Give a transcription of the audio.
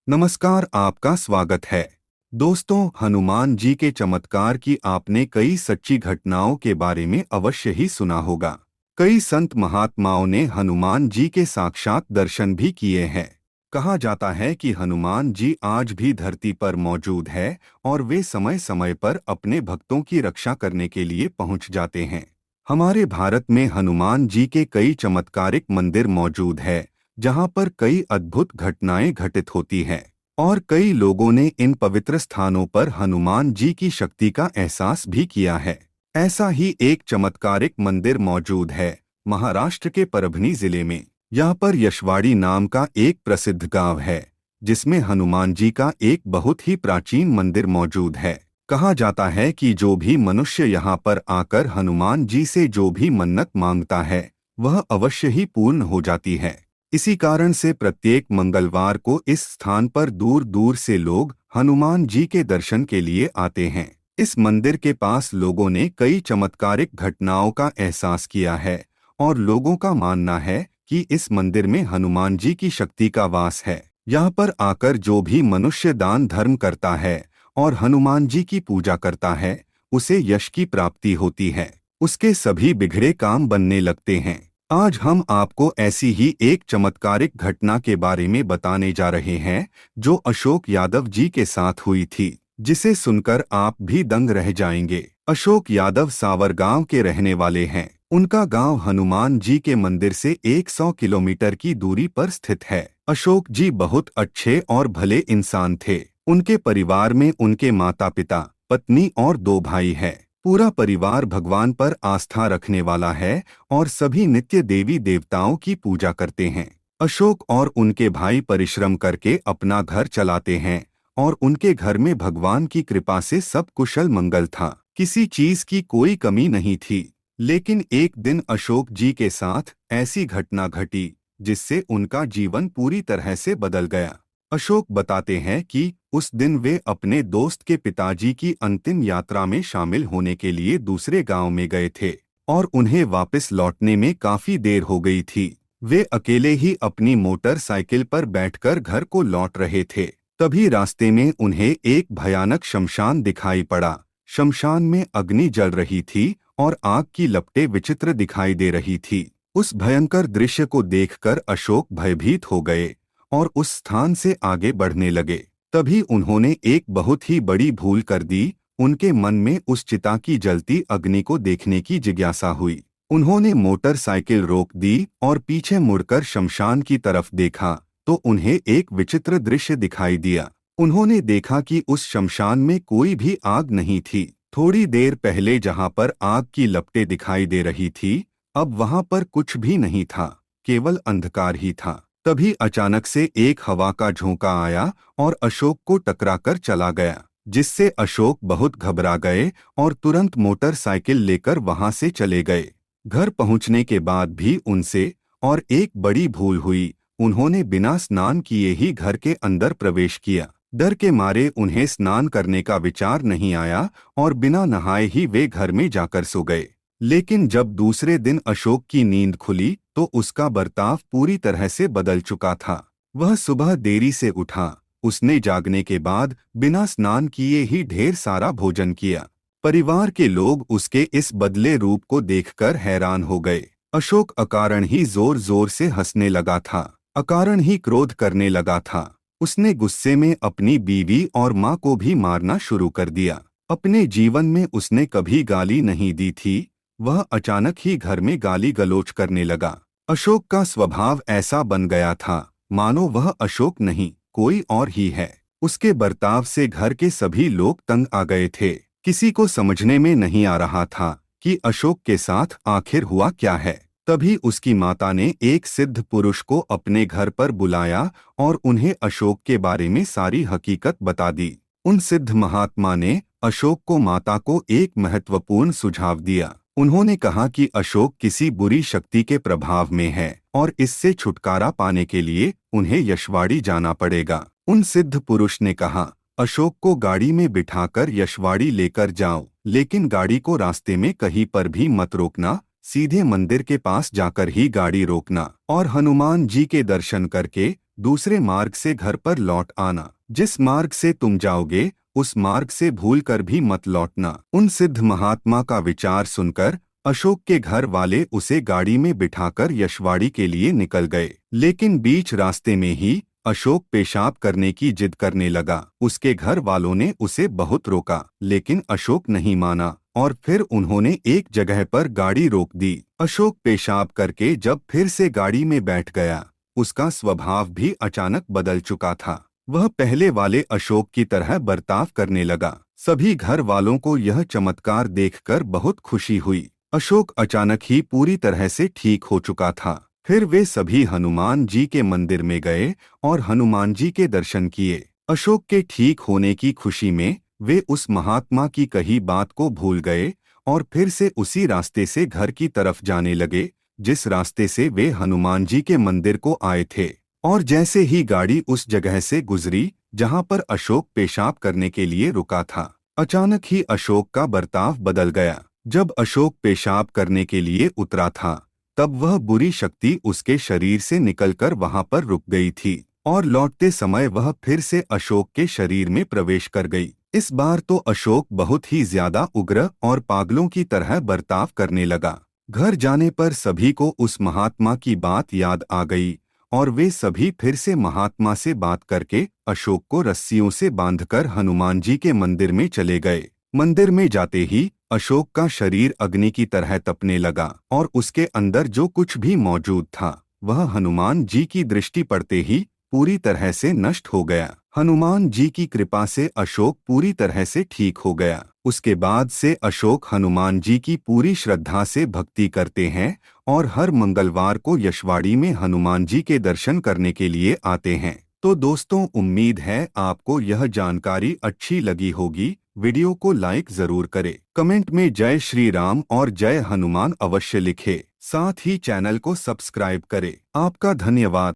नमस्कार, आपका स्वागत है। दोस्तों, हनुमान जी के चमत्कार की आपने कई सच्ची घटनाओं के बारे में अवश्य ही सुना होगा। कई संत महात्माओं ने हनुमान जी के साक्षात दर्शन भी किए हैं। कहा जाता है कि हनुमान जी आज भी धरती पर मौजूद है और वे समय समय पर अपने भक्तों की रक्षा करने के लिए पहुंच जाते हैं। हमारे भारत में हनुमान जी के कई चमत्कारिक मंदिर मौजूद है, जहां पर कई अद्भुत घटनाएं घटित होती हैं और कई लोगों ने इन पवित्र स्थानों पर हनुमान जी की शक्ति का एहसास भी किया है। ऐसा ही एक चमत्कारिक मंदिर मौजूद है महाराष्ट्र के परभनी जिले में। यहाँ पर यशवाड़ी नाम का एक प्रसिद्ध गांव है, जिसमें हनुमान जी का एक बहुत ही प्राचीन मंदिर मौजूद है। कहा जाता है कि जो भी मनुष्य यहाँ पर आकर हनुमान जी से जो भी मन्नत मांगता है, वह अवश्य ही पूर्ण हो जाती है। इसी कारण से प्रत्येक मंगलवार को इस स्थान पर दूर दूर से लोग हनुमान जी के दर्शन के लिए आते हैं। इस मंदिर के पास लोगों ने कई चमत्कारिक घटनाओं का एहसास किया है और लोगों का मानना है कि इस मंदिर में हनुमान जी की शक्ति का वास है। यहाँ पर आकर जो भी मनुष्य दान धर्म करता है और हनुमान जी की पूजा करता है, उसे यश की प्राप्ति होती है। उसके सभी बिगड़े काम बनने लगते हैं। आज हम आपको ऐसी ही एक चमत्कारिक घटना के बारे में बताने जा रहे हैं, जो अशोक यादव जी के साथ हुई थी, जिसे सुनकर आप भी दंग रह जाएंगे। अशोक यादव सावरगांव के रहने वाले हैं। उनका गांव हनुमान जी के मंदिर से 100 किलोमीटर की दूरी पर स्थित है। अशोक जी बहुत अच्छे और भले इंसान थे। उनके परिवार में उनके माता पिता, पत्नी और 2 भाई हैं। पूरा परिवार भगवान पर आस्था रखने वाला है और सभी नित्य देवी देवताओं की पूजा करते हैं। अशोक और उनके भाई परिश्रम करके अपना घर चलाते हैं और उनके घर में भगवान की कृपा से सब कुशल मंगल था। किसी चीज की कोई कमी नहीं थी। लेकिन एक दिन अशोक जी के साथ ऐसी घटना घटी जिससे उनका जीवन पूरी तरह से बदल गया। अशोक बताते हैं कि उस दिन वे अपने दोस्त के पिताजी की अंतिम यात्रा में शामिल होने के लिए दूसरे गांव में गए थे और उन्हें वापस लौटने में काफी देर हो गई थी। वे अकेले ही अपनी मोटरसाइकिल पर बैठकर घर को लौट रहे थे। तभी रास्ते में उन्हें एक भयानक शमशान दिखाई पड़ा। शमशान में अग्नि जल रही थी और आग की लपटें विचित्र दिखाई दे रही थी। उस भयंकर दृश्य को देखकर अशोक भयभीत हो गए और उस स्थान से आगे बढ़ने लगे। तभी उन्होंने एक बहुत ही बड़ी भूल कर दी। उनके मन में उस चिता की जलती अग्नि को देखने की जिज्ञासा हुई। उन्होंने मोटरसाइकिल रोक दी और पीछे मुड़कर शमशान की तरफ देखा तो उन्हें एक विचित्र दृश्य दिखाई दिया। उन्होंने देखा कि उस शमशान में कोई भी आग नहीं थी। थोड़ी देर पहले जहां पर आग की लपटें दिखाई दे रही थी, अब वहां पर कुछ भी नहीं था, केवल अंधकार ही था। तभी अचानक से एक हवा का झोंका आया और अशोक को टकराकर चला गया, जिससे अशोक बहुत घबरा गए और तुरंत मोटरसाइकिल लेकर वहां से चले गए। घर पहुंचने के बाद भी उनसे और एक बड़ी भूल हुई। उन्होंने बिना स्नान किए ही घर के अंदर प्रवेश किया। डर के मारे उन्हें स्नान करने का विचार नहीं आया और बिना नहाए ही वे घर में जाकर सो गए। लेकिन जब दूसरे दिन अशोक की नींद खुली तो उसका बर्ताव पूरी तरह से बदल चुका था। वह सुबह देरी से उठा। उसने जागने के बाद बिना स्नान किए ही ढेर सारा भोजन किया। परिवार के लोग उसके इस बदले रूप को देखकर हैरान हो गए। अशोक अकारण ही जोर जोर से हंसने लगा था, अकारण ही क्रोध करने लगा था। उसने गुस्से में अपनी बीवी और माँ को भी मारना शुरू कर दिया। अपने जीवन में उसने कभी गाली नहीं दी थी। वह अचानक ही घर में गाली गलौज करने लगा। अशोक का स्वभाव ऐसा बन गया था मानो वह अशोक नहीं कोई और ही है। उसके बर्ताव से घर के सभी लोग तंग आ गए थे। किसी को समझने में नहीं आ रहा था कि अशोक के साथ आखिर हुआ क्या है। तभी उसकी माता ने एक सिद्ध पुरुष को अपने घर पर बुलाया और उन्हें अशोक के बारे में सारी हकीकत बता दी। उन सिद्ध महात्मा ने अशोक को माता को एक महत्वपूर्ण सुझाव दिया। उन्होंने कहा कि अशोक किसी बुरी शक्ति के प्रभाव में है और इससे छुटकारा पाने के लिए उन्हें यशवाड़ी जाना पड़ेगा। उन सिद्ध पुरुष ने कहा, अशोक को गाड़ी में बिठाकर यशवाड़ी लेकर जाओ, लेकिन गाड़ी को रास्ते में कहीं पर भी मत रोकना। सीधे मंदिर के पास जाकर ही गाड़ी रोकना और हनुमान जी के दर्शन करके दूसरे मार्ग से घर पर लौट आना। जिस मार्ग से तुम जाओगे उस मार्ग से भूल कर भी मत लौटना। उन सिद्ध महात्मा का विचार सुनकर अशोक के घर वाले उसे गाड़ी में बिठाकर यशवाड़ी के लिए निकल गए। लेकिन बीच रास्ते में ही अशोक पेशाब करने की जिद करने लगा। उसके घर वालों ने उसे बहुत रोका, लेकिन अशोक नहीं माना और फिर उन्होंने एक जगह पर गाड़ी रोक दी। अशोक पेशाब करके जब फिर से गाड़ी में बैठ गया, उसका स्वभाव भी अचानक बदल चुका था। वह पहले वाले अशोक की तरह बर्ताव करने लगा। सभी घर वालों को यह चमत्कार देखकर बहुत खुशी हुई। अशोक अचानक ही पूरी तरह से ठीक हो चुका था। फिर वे सभी हनुमान जी के मंदिर में गए और हनुमान जी के दर्शन किए। अशोक के ठीक होने की खुशी में वे उस महात्मा की कही बात को भूल गए और फिर से उसी रास्ते से घर की तरफ जाने लगे जिस रास्ते से वे हनुमान जी के मंदिर को आए थे। और जैसे ही गाड़ी उस जगह से गुजरी जहां पर अशोक पेशाब करने के लिए रुका था, अचानक ही अशोक का बर्ताव बदल गया। जब अशोक पेशाब करने के लिए उतरा था तब वह बुरी शक्ति उसके शरीर से निकलकर वहां पर रुक गई थी और लौटते समय वह फिर से अशोक के शरीर में प्रवेश कर गई। इस बार तो अशोक बहुत ही ज्यादा उग्र और पागलों की तरह बर्ताव करने लगा। घर जाने पर सभी को उस महात्मा की बात याद आ गई और वे सभी फिर से महात्मा से बात करके अशोक को रस्सियों से बांधकर हनुमान जी के मंदिर में चले गए। मंदिर में जाते ही अशोक का शरीर अग्नि की तरह तपने लगा और उसके अंदर जो कुछ भी मौजूद था वह हनुमान जी की दृष्टि पड़ते ही पूरी तरह से नष्ट हो गया। हनुमान जी की कृपा से अशोक पूरी तरह से ठीक हो गया। उसके बाद से अशोक हनुमान जी की पूरी श्रद्धा से भक्ति करते हैं और हर मंगलवार को यशवाड़ी में हनुमान जी के दर्शन करने के लिए आते हैं। तो दोस्तों, उम्मीद है आपको यह जानकारी अच्छी लगी होगी। वीडियो को लाइक जरूर करें, कमेंट में जय श्री राम और जय हनुमान अवश्य लिखें। साथ ही चैनल को सब्सक्राइब करें। आपका धन्यवाद।